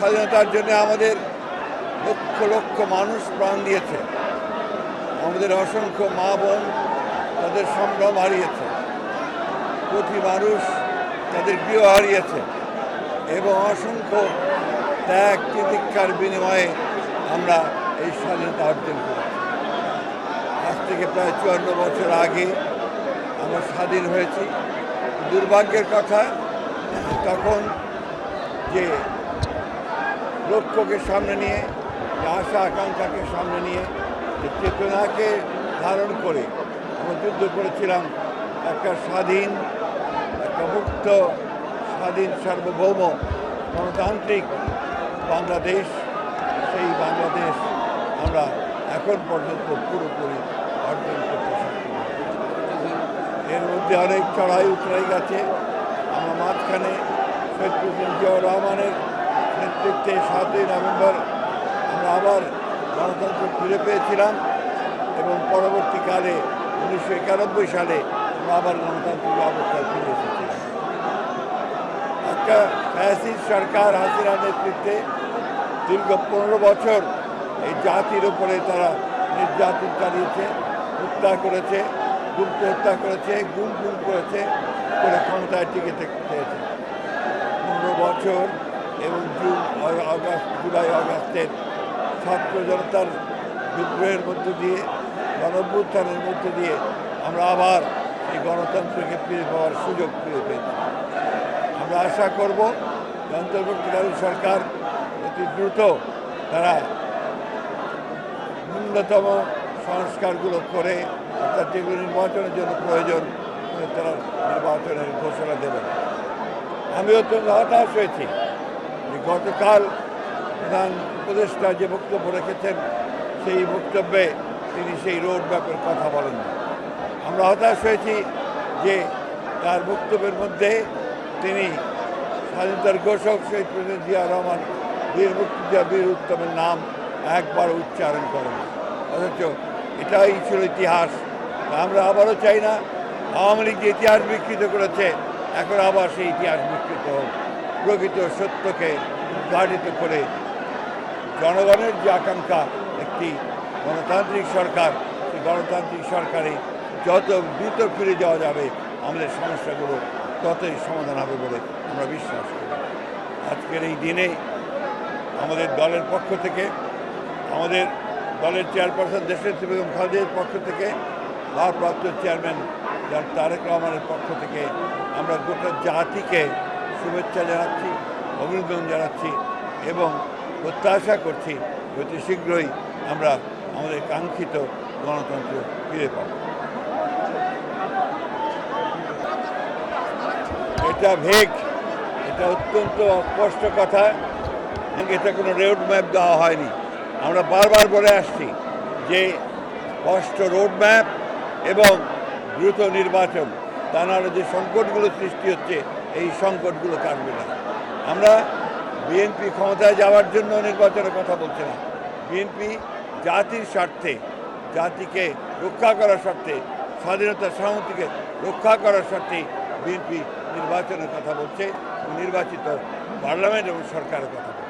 স্বাধীনতার জন্য আমাদের লক্ষ লক্ষ মানুষ প্রাণ দিয়েছে, আমাদের অসংখ্য মা বোন তাদের সম্ভ্রম হারিয়েছে, কোটি মানুষ তাদের গৃহ হারিয়েছে এবং অসংখ্য ত্যাগ তিতিক্ষার বিনিময়ে আমরা এই স্বাধীনতা অর্জন করেছি। আজ থেকে প্রায় 54 বছর আগে আমরা স্বাধীন হয়েছি। দুর্ভাগ্যের কথা, তখন যে লক্ষ্যকে সামনে নিয়ে, যে আশা আকাঙ্ক্ষাকে সামনে নিয়ে, যে চেতনাকে ধারণ করে আমরা যুদ্ধ করেছিলাম একটা স্বাধীন, একটা মুক্ত, স্বাধীন সার্বভৌম গণতান্ত্রিক বাংলাদেশ। সেই বাংলাদেশ আমরা এখন পর্যন্ত পুরোপুরি অর্জন করতে সক্ষম। এর মধ্যে অনেক চড়াই উতরাই গেছে। আমরা মাঝখানে শহীদ প্রেসিডেন্ট জিয়াউর রহমানের নেতৃত্বে 7ই নভেম্বর আমরা আবার গণতন্ত্র ফিরে পেয়েছিলাম এবং পরবর্তীকালে 1991 সালে আমরা আবার গণতান্ত্রিক অবস্থায় ফিরে এসেছিলাম। একটা ফ্যাসিস্ট সরকার হাসিনার নেতৃত্বে দীর্ঘ 15 বছর এই জাতির উপরে তারা নির্যাতন চালিয়েছে, হত্যা করেছে, গুমকে হত্যা করেছে, গুম করেছে, করে ক্ষমতায় টিকে থাকতে চেয়েছে। 15 বছর এবং জুলাই আগস্টের ছাত্র জনতার বিদ্রোহের মধ্য দিয়ে, গণঅভ্যুত্থানের মধ্য দিয়ে আমরা আবার এই গণতন্ত্রকে ফিরে পাওয়ার সুযোগ ফিরে পেয়েছি। আমরা আশা করব অন্তর্বর্তীকালীন সরকার অতি দ্রুত তারা ন্যূনতম সংস্কারগুলো করে, অর্থাৎ যেগুলো নির্বাচনের জন্য প্রয়োজন তারা নির্বাচনের ঘোষণা দেবেন। আমি অত্যন্ত হতাশ হয়েছি যে গতকাল প্রধান উপদেষ্টা যে বক্তব্য রেখেছেন সেই বক্তব্যে তিনি সেই রোড ম্যাপের কথা বলেন। আমরা হতাশ হয়েছি যে তার বক্তব্যের মধ্যে তিনি স্বাধীনতার ঘোষক শহীদ প্রেসিডেন্ট জিয়া রহমান, বীর মুক্তিযোদ্ধা বীর উত্তমের নাম একবার উচ্চারণ করেন, অথচ এটাই ছিল ইতিহাস। আমরা আবারও চাই না আওয়ামী লীগ যে ইতিহাস বিকৃত করেছে এখন আবার সেই ইতিহাস বিকৃত হোক। প্রকৃত সত্যকে উদ্ঘাটিত করে জনগণের যে আকাঙ্ক্ষা একটি গণতান্ত্রিক সরকার, সেই গণতান্ত্রিক সরকারে যত দ্রুত ফিরে যাওয়া যাবে আমাদের সমস্যাগুলো ততই সমাধান হবে বলে আমরা বিশ্বাস করি। আজকের এই দিনে আমাদের দলের পক্ষ থেকে, আমাদের দলের চেয়ারপারসন দেশনেত্রী বেগম খালেদার পক্ষ থেকে, ভারপ্রাপ্ত চেয়ারম্যান তারেক রহমানের পক্ষ থেকে আমরা গোটা জাতিকে শুভেচ্ছা জানাচ্ছি, অভিনন্দন জানাচ্ছি এবং প্রত্যাশা করছি অতি শীঘ্রই আমরা আমাদের কাঙ্ক্ষিত গণতন্ত্র ফিরে পাব। এটা ভেগ, এটা অত্যন্ত অস্পষ্ট কথা, এটা কোনো রোড ম্যাপ দেওয়া হয়নি। আমরা বারবার বলে আসছি যে স্পষ্ট রোড ম্যাপ এবং দ্রুত নির্বাচন, তা নাহলে যে সংকটগুলো সৃষ্টি হচ্ছে এই সংকটগুলো কাটবে না। আমরা বিএনপি ক্ষমতায় যাওয়ার জন্য নির্বাচনের কথা বলছি না। বিএনপি জাতির স্বার্থে, জাতিকে রক্ষা করার স্বার্থে, স্বাধীনতা সামগ্রীকে রক্ষা করার স্বার্থে বিএনপি নির্বাচনের কথা বলছে, নির্বাচিত পার্লামেন্ট এবং সরকারের কথা বলছে।